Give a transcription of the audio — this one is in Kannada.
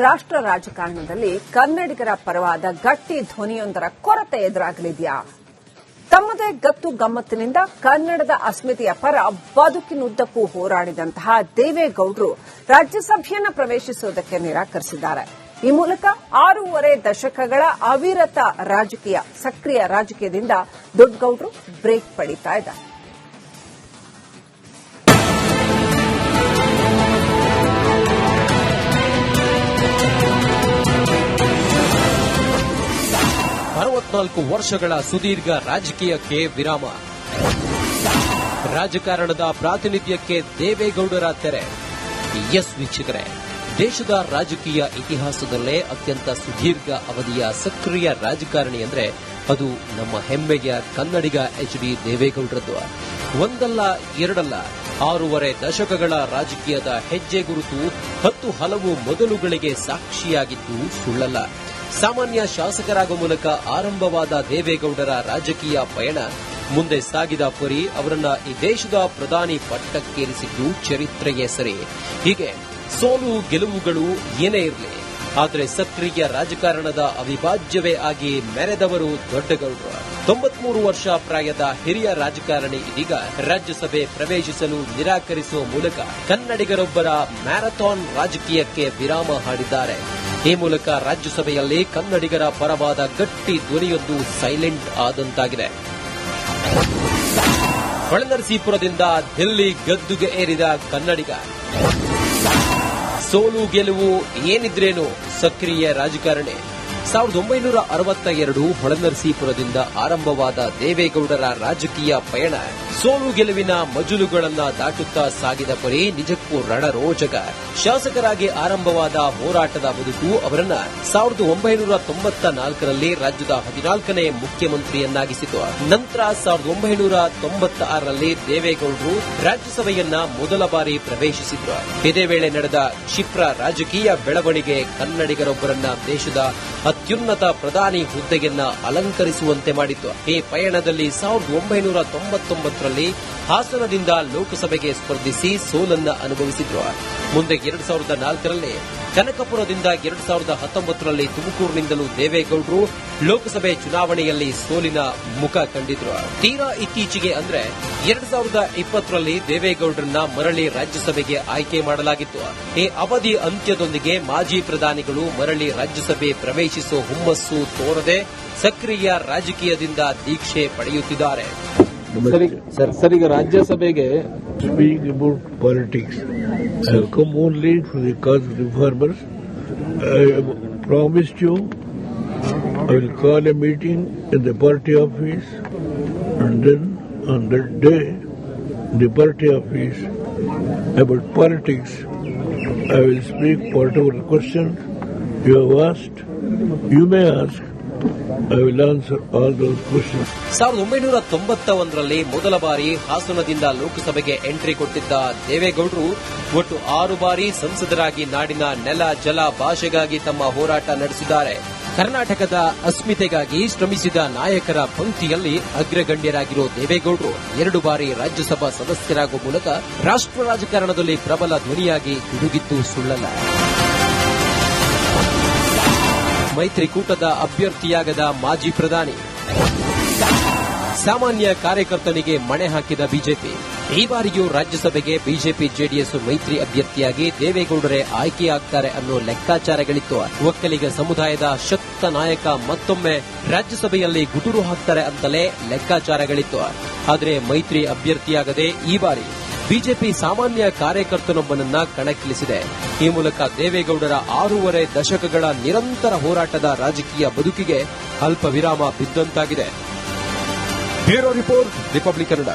ರಾಷ್ಟ್ರ ರಾಜಕಾರಣದಲ್ಲಿ ಕನ್ನಡಿಗರ ಪರವಾದ ಗಟ್ಟಿ ಧ್ವನಿಯೊಂದರ ಕೊರತೆ ಎದುರಾಗಲಿದೆಯಾ? ತಮ್ಮದೇ ಗತ್ತು ಗಮ್ಮತ್ತಿನಿಂದ ಕನ್ನಡದ ಅಸ್ಮಿತೆಯ ಪರ ಬದುಕಿನುದ್ದಕ್ಕೂ ಹೋರಾಡಿದಂತಹ ದೇವೇಗೌಡರು ರಾಜ್ಯಸಭೆಯನ್ನು ಪ್ರವೇಶಿಸುವುದಕ್ಕೆ ನಿರಾಕರಿಸಿದ್ದಾರೆ. ಈ ಮೂಲಕ 6.5 ದಶಕಗಳ ಅವಿರತ ಸಕ್ರಿಯ ರಾಜಕೀಯದಿಂದ ದೊಡ್ಡಗೌಡರು ಬ್ರೇಕ್ ಪಡೀತಾ ಇದ್ದಾರೆ. ವರ್ಷಗಳ ಸುದೀರ್ಘ ರಾಜಕೀಯಕ್ಕೆ ವಿರಾಮ. ರಾಜಕಾರಣದ ಪ್ರಾತಿನಿಧ್ಯಕ್ಕೆ ದೇವೇಗೌಡರ ತೆರೆ. ಎಸ್ ವೀಕ್ಷಕರೇ, ದೇಶದ ರಾಜಕೀಯ ಇತಿಹಾಸದಲ್ಲೇ ಅತ್ಯಂತ ಸುದೀರ್ಘ ಅವಧಿಯ ಸಕ್ರಿಯ ರಾಜಕಾರಣಿ ಅಂದರೆ ಅದು ನಮ್ಮ ಹೆಮ್ಮೆಯ ಕನ್ನಡಿಗ ಎಚ್.ಡಿ. ದೇವೇಗೌಡರದ್ದು. ಒಂದಲ್ಲ ಎರಡಲ್ಲ 6.5 ದಶಕಗಳ ರಾಜಕೀಯದ ಹೆಜ್ಜೆ ಗುರುತು 10 ಹಲವು ಮೊದಲುಗಳಿಗೆ ಸಾಕ್ಷಿಯಾಗಿದ್ದು ಸುಳ್ಳಲ್ಲ. ಸಾಮಾನ್ಯ ಶಾಸಕರಾಗುವ ಮೂಲಕ ಆರಂಭವಾದ ದೇವೇಗೌಡರ ರಾಜಕೀಯ ಪಯಣ ಮುಂದೆ ಸಾಗಿದ ಪರಿ ಅವರನ್ನ ಈ ದೇಶದ ಪ್ರಧಾನಿ ಪಟ್ಟಕ್ಕೇರಿಸಿದ್ದು ಚರಿತ್ರೆಯೇ ಸರಿ. ಹೀಗೆ ಸೋಲು ಗೆಲುವುಗಳು ಏನೇ ಇರಲಿ, ಆದರೆ ಸಕ್ರಿಯ ರಾಜಕಾರಣದ ಅವಿಭಾಜ್ಯವೇ ಆಗಿ ಮೆರೆದವರು ದೊಡ್ಡಗೌಡರು. 93 ವರ್ಷ ಪ್ರಾಯದ ಹಿರಿಯ ರಾಜಕಾರಣಿ ಇದೀಗ ರಾಜ್ಯಸಭೆ ಪ್ರವೇಶಿಸಲು ನಿರಾಕರಿಸುವ ಮೂಲಕ ಕನ್ನಡಿಗರೊಬ್ಬರ ಮ್ಯಾರಥಾನ್ ರಾಜಕೀಯಕ್ಕೆ ವಿರಾಮ ಹಾಡಿದ್ದಾರೆ. ಈ ಮೂಲಕ ರಾಜ್ಯಸಭೆಯಲ್ಲಿ ಕನ್ನಡಿಗರ ಪರವಾದ ಗಟ್ಟಿ ಧ್ವನಿಯೊಂದು ಸೈಲೆಂಟ್ ಆದಂತಾಗಿದೆ. ಹೊಳೆನರಸೀಪುರದಿಂದ ದಿಲ್ಲಿ ಗದ್ದುಗೆ ಏರಿದ ಕನ್ನಡಿಗ. ಸೋಲು ಗೆಲುವು ಏನಿದ್ರೇನು ಸಕ್ರಿಯ ರಾಜಕಾರಣಿ. 1962 ಹೊಳೆನರಸೀಪುರದಿಂದ ಆರಂಭವಾದ ದೇವೇಗೌಡರ ರಾಜಕೀಯ ಪಯಣ ಸೋಲು ಗೆಲುವಿನ ಮಜಲುಗಳನ್ನ ದಾಟುತ್ತಾ ಸಾಗಿದ ಪರಿ ನಿಜಕ್ಕೂ ರಣರೋಚಕ. ಶಾಸಕರಾಗಿ ಆರಂಭವಾದ ಹೋರಾಟದ ಬದುಕು ಅವರನ್ನ 1994ರಲ್ಲಿ ರಾಜ್ಯದ 14ನೇ ಮುಖ್ಯಮಂತ್ರಿಯನ್ನಾಗಿಸಿತು. ನಂತರ 1996ರಲ್ಲಿ ದೇವೇಗೌಡರು ರಾಜ್ಯಸಭೆಯನ್ನ ಮೊದಲ ಬಾರಿ ಪ್ರವೇಶಿಸಿದ್ರು. ಇದೇ ವೇಳೆ ನಡೆದ ಕ್ಷಿಪ್ರ ರಾಜಕೀಯ ಬೆಳವಣಿಗೆ ಕನ್ನಡಿಗರೊಬ್ಬರನ್ನ ದೇಶದ ಅತ್ಯುನ್ನತ ಪ್ರಧಾನಿ ಹುದ್ದೆಯನ್ನ ಅಲಂಕರಿಸುವಂತೆ ಮಾಡಿತು. ಈ ಪಯಣದಲ್ಲಿ 1999ರಲ್ಲಿ ಹಾಸನದಿಂದ ಲೋಕಸಭೆಗೆ ಸ್ಪರ್ಧಿಸಿ ಸೋಲನ್ನ ಅನುಭವಿಸಿದ್ರು. ಮುಂದೆ 2004ರಲ್ಲಿ ಕನಕಪುರದಿಂದ 2019ರಲ್ಲಿ ತುಮಕೂರಿನಿಂದಲೂ ದೇವೇಗೌಡರು ಲೋಕಸಭೆ ಚುನಾವಣೆಯಲ್ಲಿ ಸೋಲಿನ ಮುಖ ಕಂಡಿದ್ರು. ತೀರಾ ಇತ್ತೀಚೆಗೆ ಅಂದ್ರೆ 2020ರಲ್ಲಿ ದೇವೇಗೌಡರನ್ನ ಮರಳಿ ರಾಜ್ಯಸಭೆಗೆ ಆಯ್ಕೆ ಮಾಡಲಾಗಿತ್ತು. ಈ ಅವಧಿ ಅಂತ್ಯದೊಂದಿಗೆ ಮಾಜಿ ಪ್ರಧಾನಿಗಳು ಮರಳಿ ರಾಜ್ಯಸಭೆ ಪ್ರವೇಶಿಸುವ ಹುಮ್ಮಸ್ಸು ತೋರದೆ ಸಕ್ರಿಯ ರಾಜಕೀಯದಿಂದ ದೀಕ್ಷೆ ಪಡೆಯುತ್ತಿದ್ದಾರೆ. ಸರ್, ಈಗ ರಾಜ್ಯಸಭೆಗೆ speaking about politics. I have come only for the cause of reformers. I have promised you I will call a meeting in the party office, and then on that day in the party office about politics I will speak whatever questions you have asked. You may ask. I will answer all those questions. 1991ರಲ್ಲಿ ಮೊದಲ ಬಾರಿ ಹಾಸನದಿಂದ ಲೋಕಸಭೆಗೆ ಎಂಟ್ರಿ ಕೊಟ್ಟಿದ್ದ ದೇವೇಗೌಡರು ಒಟ್ಟು 6 ಬಾರಿ ಸಂಸದರಾಗಿ ನಾಡಿನ ನೆಲ, ಜಲ, ಭಾಷೆಗಾಗಿ ತಮ್ಮ ಹೋರಾಟ ನಡೆಸಿದ್ದಾರೆ. ಕರ್ನಾಟಕದ ಅಸ್ಮಿತೆಗಾಗಿ ಶ್ರಮಿಸಿದ ನಾಯಕರ ಪಂಕ್ತಿಯಲ್ಲಿ ಅಗ್ರಗಣ್ಯರಾಗಿರೋ ದೇವೇಗೌಡರು 2 ಬಾರಿ ರಾಜ್ಯಸಭಾ ಸದಸ್ಯರಾಗುವ ಮೂಲಕ ರಾಷ್ಟ್ರ ರಾಜಕಾರಣದಲ್ಲಿ ಪ್ರಬಲ ಧ್ವನಿಯಾಗಿ ಗುಡುಗಿದ್ದು ಸುಳ್ಳಲ್ಲ. ಮೈತ್ರಿಕೂಟದ ಅಭ್ಯರ್ಥಿಯಾಗದ ಮಾಜಿ ಪ್ರಧಾನಿ, ಸಾಮಾನ್ಯ ಕಾರ್ಯಕರ್ತನಿಗೆ ಮಣೆ ಹಾಕಿದ ಬಿಜೆಪಿ. ಈ ಬಾರಿಯೂ ರಾಜ್ಯಸಭೆಗೆ ಬಿಜೆಪಿ ಜೆಡಿಎಸ್ ಮೈತ್ರಿ ಅಭ್ಯರ್ಥಿಯಾಗಿ ದೇವೇಗೌಡರೇ ಆಯ್ಕೆಯಾಗ್ತಾರೆ ಅನ್ನೋ ಲೆಕ್ಕಾಚಾರಗಳಿತ್ತು. ಒಕ್ಕಲಿಗ ಸಮುದಾಯದ ಶಕ್ತ ನಾಯಕ ಮತ್ತೊಮ್ಮೆ ರಾಜ್ಯಸಭೆಯಲ್ಲಿ ಗುಟುರು ಹಾಕ್ತಾರೆ ಅಂತಲೇ ಲೆಕ್ಕಾಚಾರಗಳಿತ್ತು. ಆದರೆ ಮೈತ್ರಿ ಅಭ್ಯರ್ಥಿಯಾಗದೆ ಈ ಬಾರಿ ಬಿಜೆಪಿ ಸಾಮಾನ್ಯ ಕಾರ್ಯಕರ್ತನೊಬ್ಬನನ್ನ ಕಣಕ್ಕಿಳಿಸಿದೆ. ಈ ಮೂಲಕ ದೇವೇಗೌಡರ 6.5 ದಶಕಗಳ ನಿರಂತರ ಹೋರಾಟದ ರಾಜಕೀಯ ಬದುಕಿಗೆ ಅಲ್ಪ ವಿರಾಮ ಬಿದ್ದಂತಾಗಿದೆ. Bureau report, Republic Kannada.